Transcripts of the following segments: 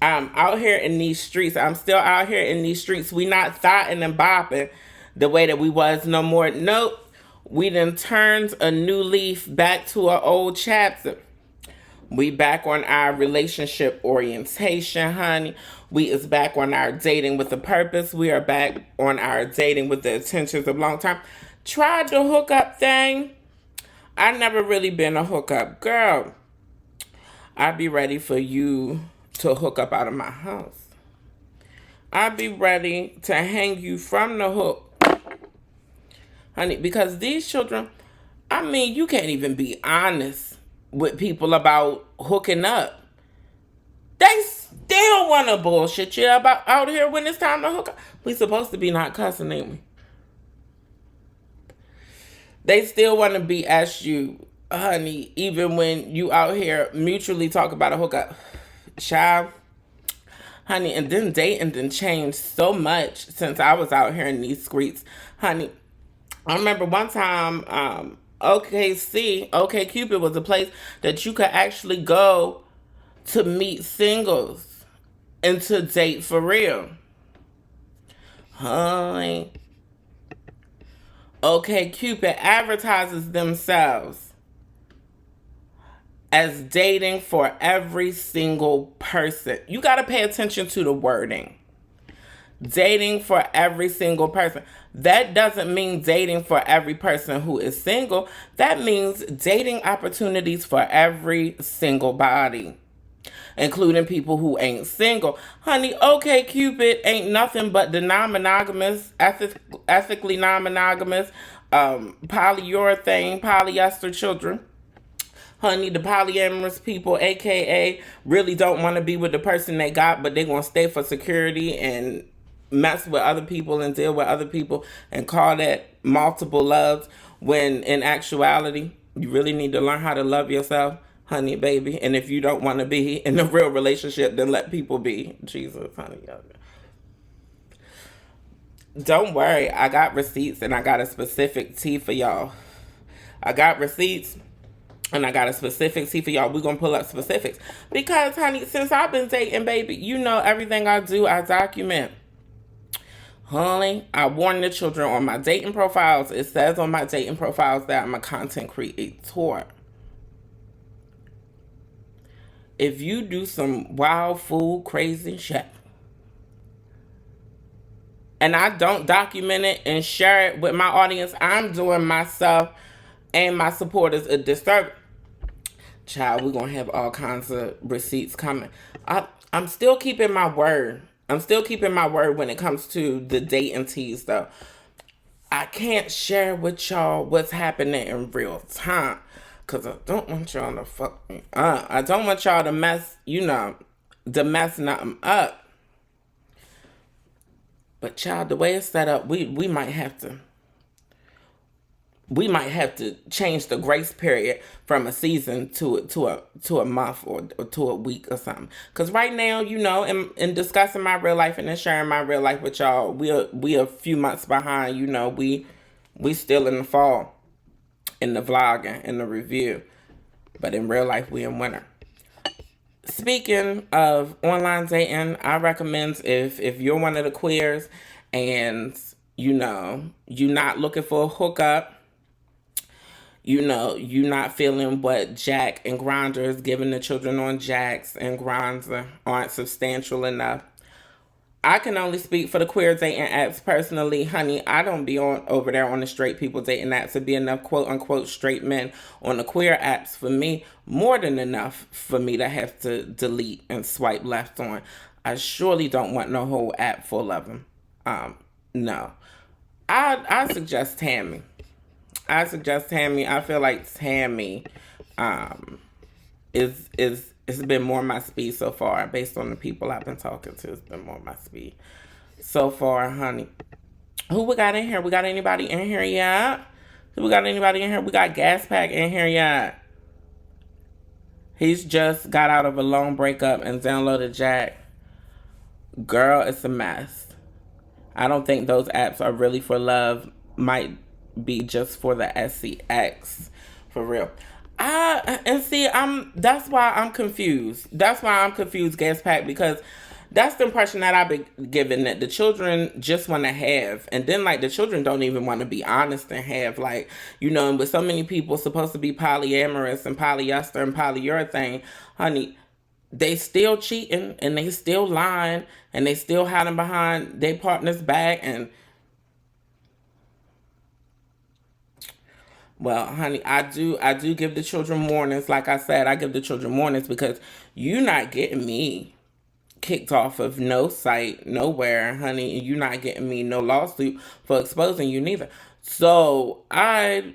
I'm out here in these streets. I'm still out here in these streets. We not thotting and bopping the way that we was no more. Nope. We done turned a new leaf back to an old chapter. We back on our relationship orientation, honey. We is back on our dating with a purpose. We are back on our dating with the intentions of long term. Tried the hookup thing. I never really been a hookup girl. I'd be ready for you to hook up out of my house. I'd be ready to hang you from the hook, honey, because these children, I mean, you can't even be honest with people about hooking up. They still want to bullshit you about out here when it's time to hook up. We supposed to be not cussing, ain't we? They still want to BS you, honey, even when you out here mutually talk about a hookup. Child, honey, and then dating done changed so much since I was out here in these streets. Honey, I remember one time, OKCupid was a place that you could actually go to meet singles and to date for real. Honey, OKCupid advertises themselves as dating for every single person. You got to pay attention to the wording. Dating for every single person. That doesn't mean dating for every person who is single. That means dating opportunities for every single body, including people who ain't single. Honey, OKCupid ain't nothing but the non-monogamous, ethically non-monogamous, polyurethane, polyester children. Honey, the polyamorous people, aka really don't want to be with the person they got, but they're going to stay for security and mess with other people and deal with other people and call that multiple loves, when in actuality, you really need to learn how to love yourself, honey, baby. And if you don't want to be in a real relationship, then let people be. Jesus, honey. Don't worry, I got receipts and I got a specific tea for y'all. I got receipts and I got a specific tea for y'all. We're going to pull up specifics. Because, honey, since I've been dating, baby, you know everything I do, I document. Honey, I warn the children on my dating profiles. It says on my dating profiles that I'm a content creator. If you do some wild, fool, crazy shit, and I don't document it and share it with my audience, I'm doing myself and my supporters a disservice. Child, we're going to have all kinds of receipts coming. I'm still keeping my word. I'm still keeping my word when it comes to the dating teas, though. I can't share with y'all what's happening in real time, because I don't want y'all to fuck me up. I don't want y'all to mess, to mess nothing up. But child, the way it's set up, we might have to change the grace period from a season to a month or to a week or something. Because right now, in discussing my real life and in sharing my real life with y'all, we a few months behind. We still in the fall, in the vlogging, in the review. But in real life, we in winter. Speaking of online dating, I recommend if you're one of the queers and, you're not looking for a hookup, you're not feeling what Jack and Grindr is giving the children on Jacks and Grindr aren't substantial enough. I can only speak for the queer dating apps personally, honey. I don't be over there on the straight people dating apps to be enough quote unquote straight men on the queer apps for me. More than enough for me to have to delete and swipe left on. I surely don't want no whole app full of them. No. I suggest Tammy. I feel like Tammy is it's been more my speed so far. Based on the people I've been talking to, it's been more my speed so far, honey. Who we got in here? We got anybody in here yet? We got Gas Pack in here yet? He's just got out of a long breakup and downloaded Jack. Girl, it's a mess. I don't think those apps are really for love. Might be just for the SCX. For real. And see, that's why I'm confused. That's why I'm confused, Gas Pack, because that's the impression that I've been given, that the children just want to have, and then like the children don't even want to be honest and have, like, and with so many people supposed to be polyamorous and polyester and polyurethane, honey, they still cheating and they still lying and they still hiding behind their partner's back. And well, honey, I do give the children warnings. Like I said, I give the children warnings because you're not getting me kicked off of no site, nowhere, honey, and you're not getting me no lawsuit for exposing you neither. So I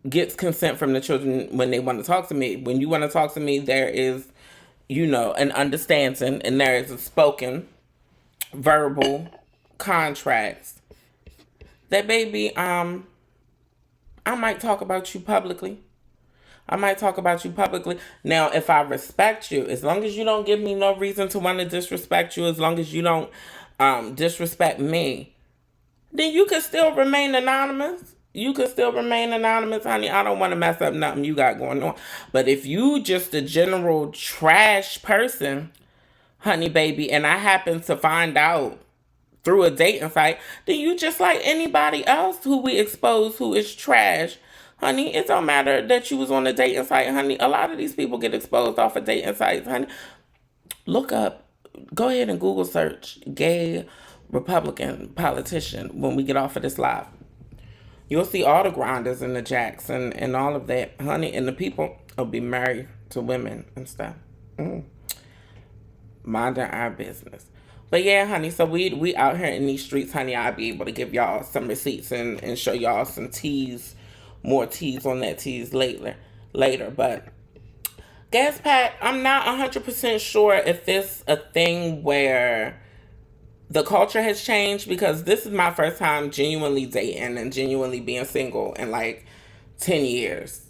get consent from the children when they want to talk to me. When you want to talk to me, there is, an understanding, and there is a spoken, verbal contracts that, baby, I might talk about you publicly. I might talk about you publicly. Now, if I respect you, as long as you don't give me no reason to want to disrespect you, as long as you don't disrespect me, then you can still remain anonymous. You can still remain anonymous, honey. I don't want to mess up nothing you got going on. But if you just a general trash person, honey, baby, and I happen to find out through a dating site, then you just like anybody else who we expose who is trash. Honey, it don't matter that you was on a dating site, honey. A lot of these people get exposed off of dating sites, honey. Look up, go ahead and Google search gay Republican politician when we get off of this live. You'll see all the grinders and the jacks and all of that, honey. And the people will be married to women and stuff. Minding our business. But yeah, honey, so we out here in these streets, honey. I'll be able to give y'all some receipts and show y'all some teas, more teas on that teas later. But Gas Pack, I'm not 100% sure if it's a thing where the culture has changed, because this is my first time genuinely dating and genuinely being single in like 10 years.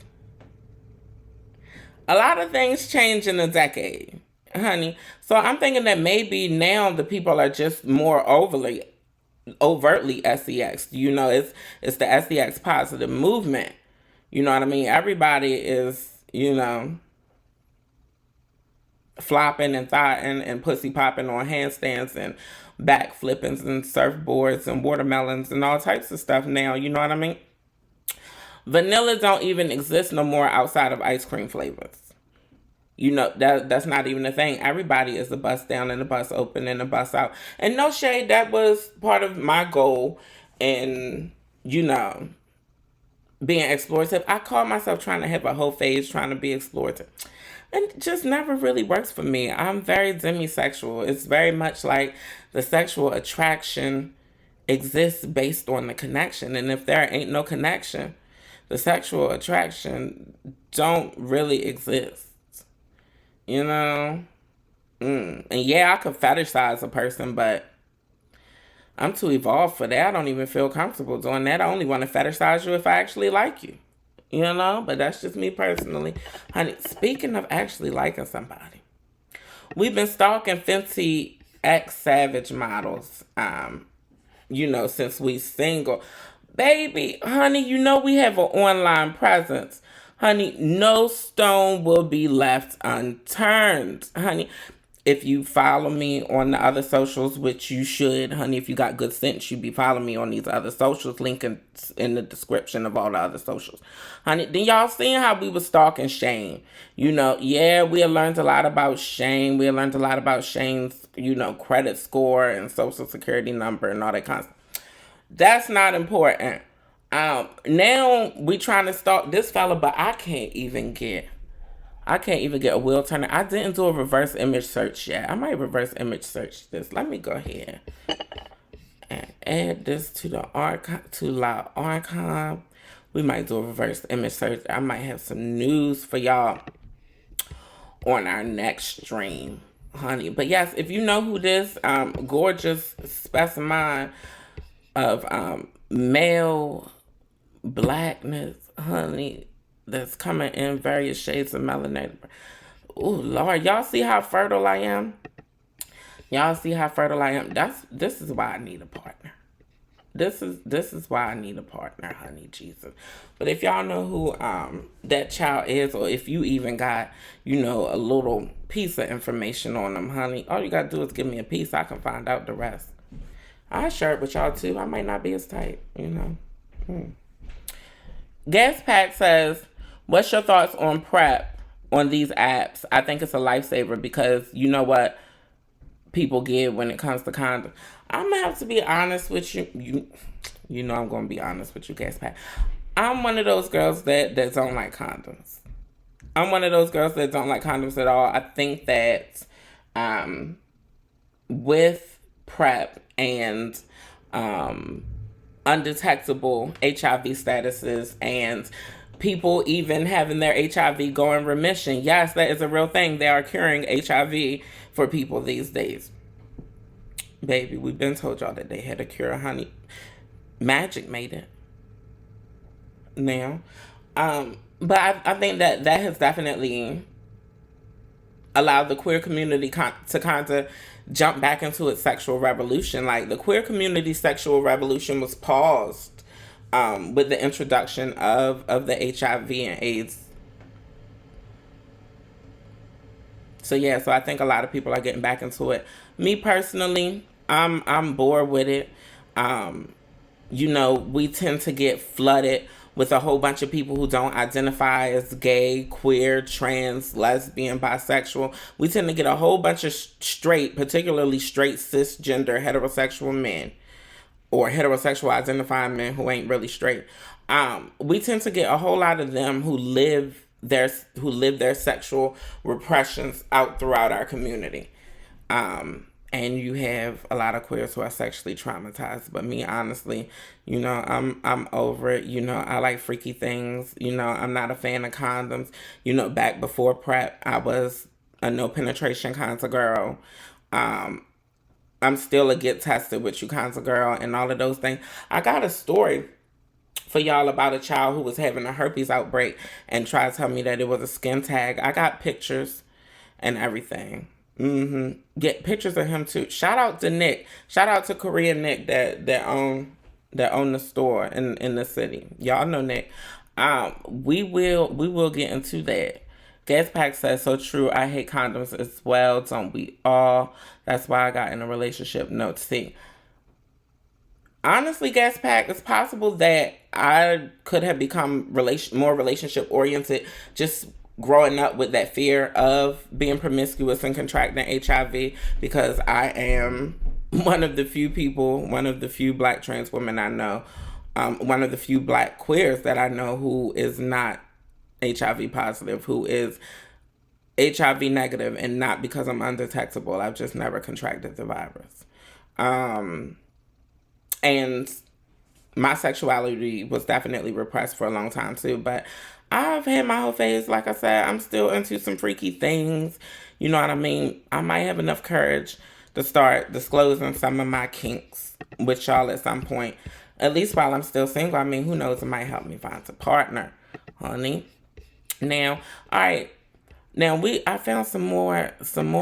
A lot of things change in a decade, honey. So I'm thinking that maybe now the people are just more overtly sex. It's the sex positive movement. You know what I mean? Everybody is, flopping and thotting and pussy popping on handstands and back flippings and surfboards and watermelons and all types of stuff now. You know what I mean? Vanilla don't even exist no more outside of ice cream flavors. That's not even a thing. Everybody is a bust down and a bust open and a bust out. And no shade, that was part of my goal in, being explorative. I call myself trying to have a whole phase trying to be explorative. And it just never really works for me. I'm very demisexual. It's very much like the sexual attraction exists based on the connection. And if there ain't no connection, the sexual attraction don't really exist. And yeah, I could fetishize a person, but I'm too evolved for that. I don't even feel comfortable doing that. I only want to fetishize you if I actually like you. But that's just me personally. Honey, speaking of actually liking somebody, we've been stalking Fenty X Savage models, since we single. Baby, honey, we have an online presence. Honey, no stone will be left unturned. Honey, if you follow me on the other socials, which you should, honey, if you got good sense, you be following me on these other socials, link in the description of all the other socials. Honey, then y'all seen how we was stalking Shane. Yeah, we learned a lot about Shane. We learned a lot about Shane's, credit score and social security number and all that kind of stuff. That's not important. Now we trying to stalk this fella, but I can't even get a Will Turner. I didn't do a reverse image search yet. I might reverse image search this. Let me go ahead and add this to the archive. We might do a reverse image search. I might have some news for y'all on our next stream, honey. But yes, if you know who this gorgeous specimen of male blackness, honey, that's coming in various shades of melanated. Oh Lord, y'all see how fertile I am? This is why I need a partner. this is why I need a partner, honey. Jesus. But if y'all know who that child is, or if you even got, a little piece of information on them, honey, all you gotta do is give me a piece. I can find out the rest. I share it with y'all too. I might not be as tight, Gas Pack says, what's your thoughts on prep on these apps? I think it's a lifesaver because you know what people give when it comes to condoms. I'm gonna have to be honest with you. You know I'm gonna be honest with you, Gas Pack. I'm one of those girls that don't like condoms. I'm one of those girls that don't like condoms at all. I think that with PrEP and undetectable HIV statuses and people even having their HIV go in remission, yes, that is a real thing. They are curing HIV for people these days. Baby, we've been told y'all that they had a cure, honey. Magic made it. Now. But I think that has definitely allowed the queer community to kind of jump back into its sexual revolution. Like, the queer community sexual revolution was paused with the introduction of the HIV and AIDS. So yeah, so I think a lot of people are getting back into it. Me personally, I'm bored with it. We tend to get flooded with a whole bunch of people who don't identify as gay, queer, trans, lesbian, bisexual. We tend to get a whole bunch of straight, particularly straight, cisgender, heterosexual men, or heterosexual identifying men who ain't really straight. We tend to get a whole lot of them who live their sexual repressions out throughout our community. And you have a lot of queers who are sexually traumatized. But me, honestly, I'm over it. I like freaky things. I'm not a fan of condoms. Back before PrEP, I was a no penetration kinds of girl. I'm still a get tested with you kinds of girl and all of those things. I got a story for y'all about a child who was having a herpes outbreak and tried to tell me that it was a skin tag. I got pictures and everything. Get pictures of him too. Shout out to Nick. Shout out to Korean Nick that own the store in the city. Y'all know Nick. We will get into that. Gas Pack says, so true. I hate condoms as well. Don't we all? That's why I got in a relationship. No, see. Honestly, Gas Pack, it's possible that I could have become more relationship oriented just growing up with that fear of being promiscuous and contracting HIV, because I am one of the few black trans women I know, one of the few black queers that I know who is not HIV positive, who is HIV negative, and not because I'm undetectable. I've just never contracted the virus. And my sexuality was definitely repressed for a long time too, but I've had my whole phase. Like I said, I'm still into some freaky things. You know what I mean? I might have enough courage to start disclosing some of my kinks with y'all at some point. At least while I'm still single. I mean, who knows? It might help me find a partner, honey. Now, all right. Now, I found some more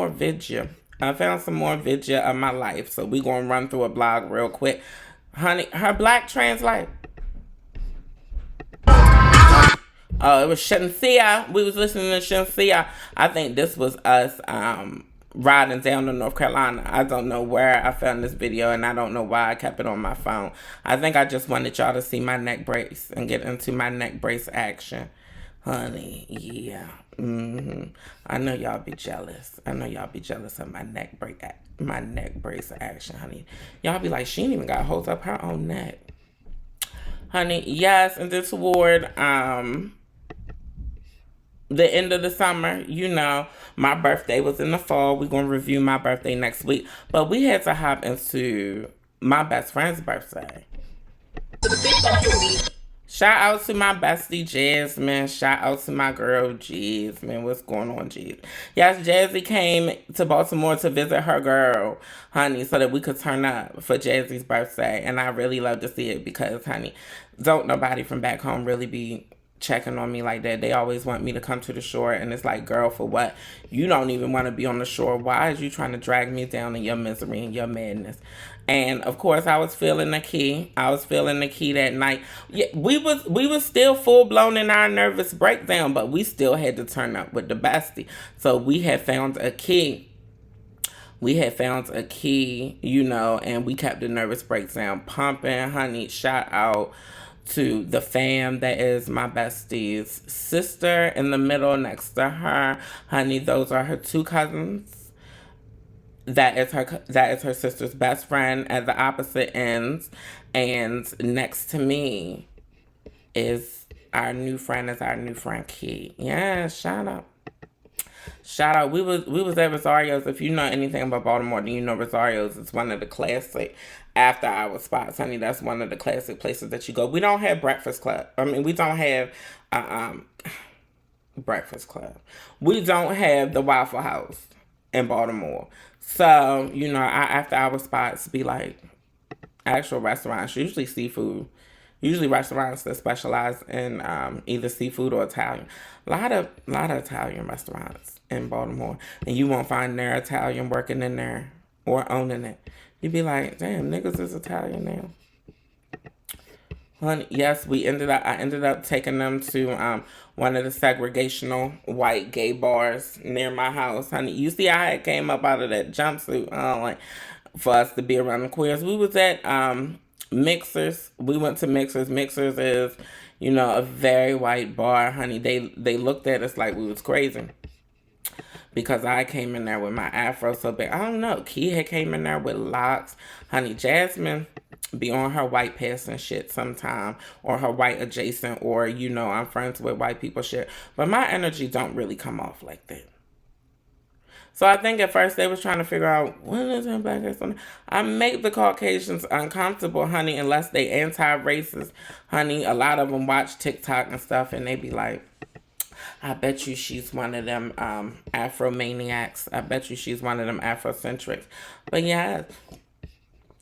video. I found some more video of my life. So we going to run through a blog real quick. Honey, her black trans life. It was Shenanigans. We was listening to Shenanigans. I think this was us riding down to North Carolina. I don't know where I found this video, and I don't know why I kept it on my phone. I think I just wanted y'all to see my neck brace and get into my neck brace action. Honey, yeah. I know y'all be jealous. I know y'all be jealous of my neck brace action, honey. Y'all be like, she ain't even got to hold up her own neck. Honey, yes, and then toward the end of the summer, my birthday was in the fall. We're going to review my birthday next week. But we had to hop into my best friend's birthday. Shout out to my bestie, Jassmyn. Shout out to my girl, Jassmyn. What's going on, Jazz? Yes, Jazzy came to Baltimore to visit her girl, honey, so that we could turn up for Jazzy's birthday. And I really love to see it because, honey, don't nobody from back home really be checking on me like that. They always want me to come to the shore, and it's like, girl, for what? You don't even want to be on the shore. Why is you trying to drag me down in your misery and your madness? And of course, I was feeling the key. I was feeling the key that night. Yeah, we was still full blown in our nervous breakdown, but we still had to turn up with the bestie. So we had found a key. We had found a key, you know, and we kept the nervous breakdown pumping. Honey, shout out to the fam that is my bestie's sister in the middle next to her. Honey, those are her two cousins. That is her sister's best friend at the opposite ends. And next to me is our new friend Key. Yeah, shout out. Shout out. We was at Rosario's. If you know anything about Baltimore, then you know Rosario's is one of the classic after hour spots, honey. That's one of the classic places that you go. We don't have Breakfast Club. I mean, we don't have Breakfast Club. We don't have the Waffle House in Baltimore. So, you know, our after hour spots be like actual restaurants, usually seafood. Usually restaurants that specialize in either seafood or Italian. A lot of Italian restaurants in Baltimore. And you won't find their Italian working in there or owning it. You'd be like, damn, niggas is Italian now. Honey, yes, I ended up taking them to one of the segregational white gay bars near my house. Honey, you see how I came up out of that jumpsuit, like for us to be around the queers. We was at Mixers. We went to Mixers. Mixers is, you know, a very white bar, honey. They looked at us like we was crazy because I came in there with my afro so big. I don't know. Key had came in there with locks. Honey, Jassmyn be on her white passing shit sometime, or her white adjacent, or, you know, I'm friends with white people shit. But my energy don't really come off like that. So I think at first they was trying to figure out, when is it black hair? I make the Caucasians uncomfortable, honey, unless they anti-racist. Honey, a lot of them watch TikTok and stuff, and they be like, I bet you she's one of them Afro-maniacs. I bet you she's one of them Afrocentrics. But yeah,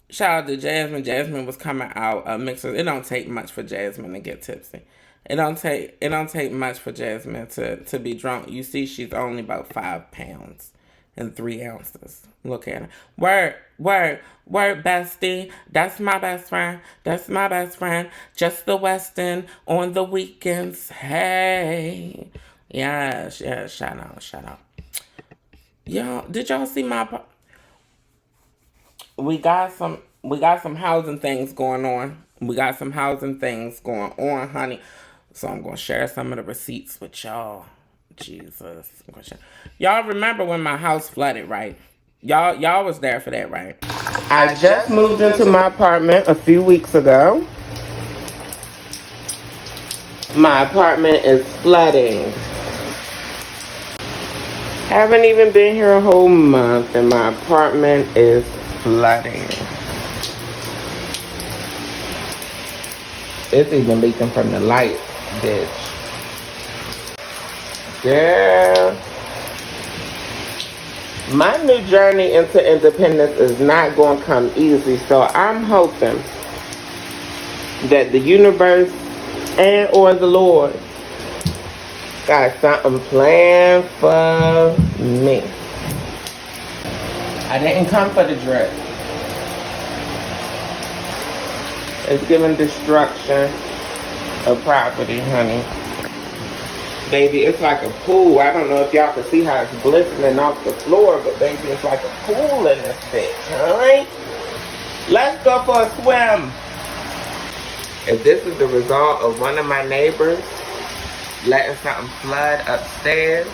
shout out to Jassmyn. Jassmyn was coming out of Mixers. It don't take much for Jassmyn to get tipsy. It don't take much for Jassmyn to be drunk. You see, she's only about 5 pounds and 3 ounces. Look at her. Word, bestie. That's my best friend. Just the Westin on the weekends. Hey. Yes, shout out. Y'all, did y'all see my... We got some housing things going on. Honey. So I'm going to share some of the receipts with y'all. Jesus. Y'all remember when my house flooded, right? Y'all was there for that, right? I just moved into my apartment a few weeks ago. My apartment is flooding. Haven't even been here a whole month and my apartment is flooding. It's even leaking from the light, bitch. Girl. My new journey into independence is not going to come easy, so I'm hoping that the universe and or the Lord got something planned for me. I didn't come for the drip. It's giving destruction of property, honey. Baby, it's like a pool. I don't know if y'all can see how it's glistening off the floor, but baby, it's like a pool in this bitch, alright? Let's go for a swim. If this is the result of one of my neighbors letting something flood upstairs,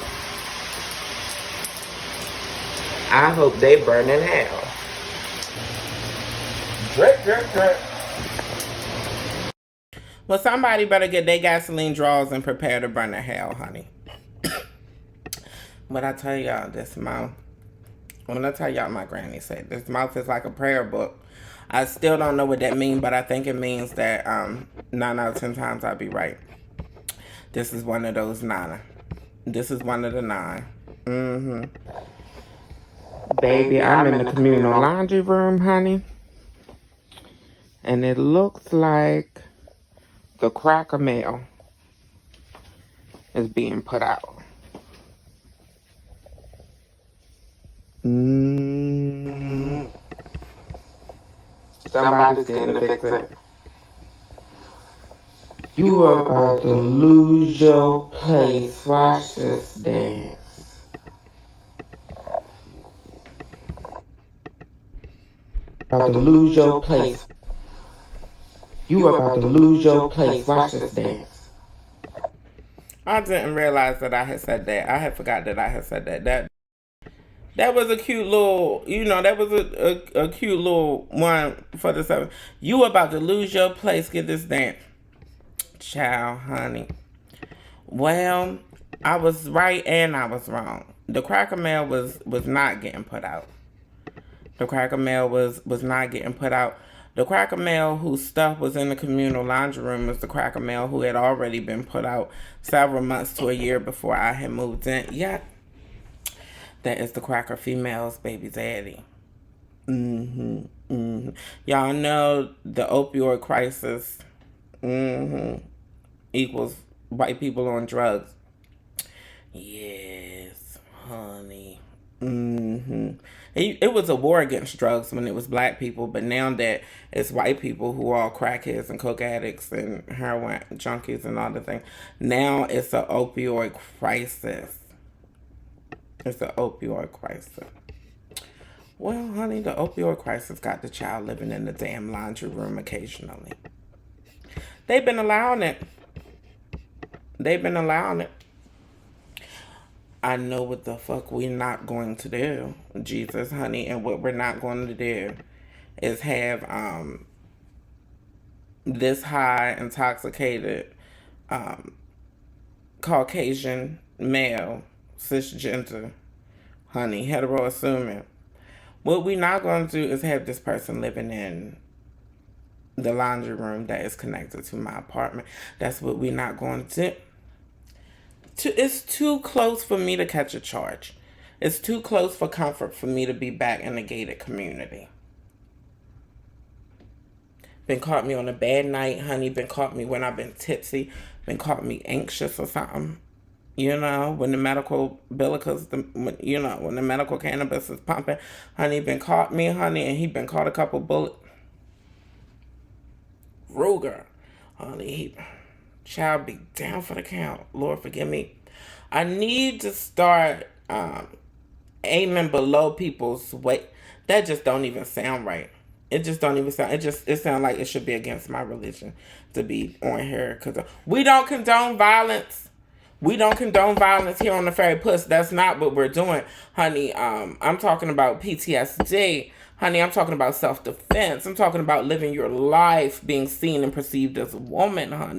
I hope they burn in hell. Drip. Well, somebody better get their gasoline drawers and prepare to burn to hell, honey. But I tell y'all, this mouth, when I tell y'all my granny said, this mouth is like a prayer book. I still don't know what that means, but I think it means that 9 out of 10 times I'll be right. This is one of those 9. This is one of the 9. Mm-hmm. Baby, I'm in the communal laundry room, honey. And it looks like the Cracker Mail. is being put out. Somebody's getting evicted. You are about to lose your place. Watch this dance. About to lose your place. You are about to lose your place. Watch this dance. I didn't realize that I had said that. I had forgot that I had said that. That was a cute little, that was a cute little one for the 7th. You about to lose your place. Get this dance. Child, honey. Well, I was right and I was wrong. The Cracker Mail was not getting put out. The Cracker Mail was not getting put out. The Cracker Mail whose stuff was in the communal laundry room was the Cracker Mail who had already been put out several months to a year before I had moved in. Yeah, that is the Cracker Female's baby daddy. Y'all know the opioid crisis equals white people on drugs. Yes, honey. It was a war against drugs when it was black people, but now that it's white people who are all crackheads and coke addicts and heroin junkies and all the things, now it's an opioid crisis. It's an opioid crisis. Well, honey, the opioid crisis got the child living in the damn laundry room occasionally. They've been allowing it. I know what the fuck we're not going to do, Jesus, honey, and what we're not going to do is have this high, intoxicated, Caucasian male, cisgender, honey, hetero assuming. What we're not going to do is have this person living in the laundry room that is connected to my apartment. That's what we're not going to do. It's too close for me to catch a charge. It's too close for comfort for me to be back in a gated community. Been caught me on a bad night, honey. Been caught me when I've been tipsy. Been caught me anxious or something. When the medical billicus, when the medical cannabis is pumping, honey, been caught me, honey, and he been caught a couple bullets. Ruger, honey, child be down for the count. Lord, forgive me. I need to start aiming below people's weight. That just don't even sound right. It just don't even sound. It sounds like it should be against my religion to be on here because we don't condone violence. We don't condone violence here on the Fairy Puss. That's not what we're doing, honey. I'm talking about PTSD. Honey, I'm talking about self-defense. I'm talking about living your life, being seen and perceived as a woman, honey.